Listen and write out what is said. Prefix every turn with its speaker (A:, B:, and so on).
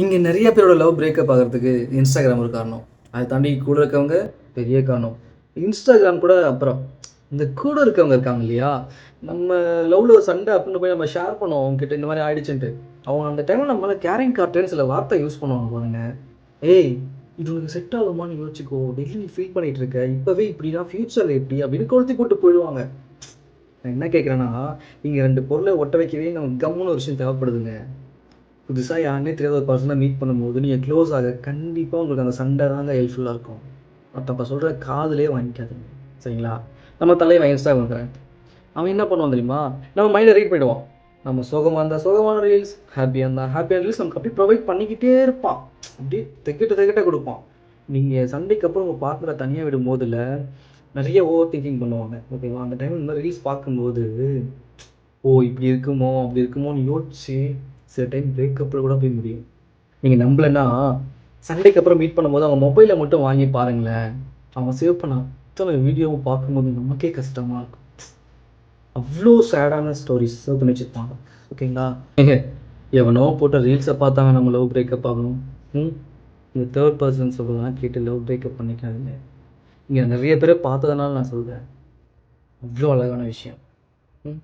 A: இங்கே நிறைய பேரோட லவ் பிரேக்கப் ஆகிறதுக்கு இன்ஸ்டாகிராம் ஒரு காரணம். அதை தாண்டி கூட இருக்கவங்க பெரிய காரணம். இன்ஸ்டாகிராம் கூட அப்புறம். இந்த கூட இருக்கவங்க இருக்காங்க இல்லையா? நம்ம லவ்ல ஒரு சண்டை அப்படின்னு போய் நம்ம ஷேர் பண்ணுவோம் அவங்ககிட்ட இந்த மாதிரி ஆயிடுச்சுன்ட்டு. அவங்க அந்த டைமில் நம்ம மேலே கேரிங் காட்டுன்னு சில வார்த்தை யூஸ் பண்ணுவாங்க பாருங்க. ஏய், இது உனக்கு செட் ஆகுமான்னு யோசிச்சுக்கோ, டெய்லி நீ ஃபீல் பண்ணிட்டு இருக்க, இப்போவே இப்படின்னா ஃபியூச்சரில் எப்படி அப்படின்னு கொளுத்தி போட்டு போயிடுவாங்க. நான் என்ன கேட்குறேன்னா, இங்கே ரெண்டு பொருளை ஒட்ட வைக்கவே நமக்கு கம்முன்னு ஒரு விஷயம் தேவைப்படுதுங்க. புதுசாக யாருன்னே தெரியாத ஒரு பர்சனை மீட் பண்ணும்போது நீங்கள் க்ளோஸ் ஆக கண்டிப்பாக உங்களுக்கு அந்த சண்டை தாங்க ஹெல்ப்ஃபுல்லாக இருக்கும். மற்றப்ப சொல்கிற காதுலேயே வாங்கிக்காதுங்க. சரிங்களா? நம்ம தலைவன் இன்ஸ்டாகிராம் அவன் என்ன பண்ணுவான் தெரியுமா? நம்ம மைண்டை ரீட் பண்ணிடுவான். நம்ம சோகமாக இருந்தால் சோகமான ரீல்ஸ், ஹாப்பியாக இருந்தால் ஹாப்பியான ரீல்ஸ் நமக்கு அப்படியே ப்ரொவைட் பண்ணிக்கிட்டே இருப்பான். அப்படியே தெக்கிட்ட கொடுப்பான். நீங்கள் சண்டைக்கு அப்புறம் உங்கள் பார்ட்னரை தனியாக விடும்போதில் நிறைய ஓவர் திங்கிங் பண்ணுவாங்க. ஓகேவா? அந்த டைம் இந்த மாதிரி ரீல்ஸ் பார்க்கும்போது, ஓ இப்படி இருக்குமோ அப்படி இருக்குமோன்னு யோசிச்சு சில டைம் பிரேக்கப்பில் கூட போய் முடியும். நீங்கள் நம்பலைன்னா சண்டைக்கு அப்புறம் மீட் பண்ணும்போது அவங்க மொபைலை மட்டும் வாங்கி பாருங்களேன். அவன் சேவ் பண்ண அத்தனை வீடியோவை பார்க்கும்போது நமக்கே கஷ்டமாக இருக்கும். அவ்வளோ சேடான ஸ்டோரிஸ் சேவ் பண்ணி வச்சுருப்பாங்க. ஓகேங்களா? எவனோ போட்ட ரீல்ஸை பார்த்தாங்க நம்ம லவ் பிரேக்கப் ஆகணும். இந்த தேர்ட் பர்சன் சொல்கிறதெல்லாம் கேட்டு லவ் பிரேக்கப் பண்ணிக்காதுங்க. இங்கே நிறைய பேரை பார்த்ததுனால நான் சொல்கிறேன். அவ்வளோ அழகான விஷயம். ம்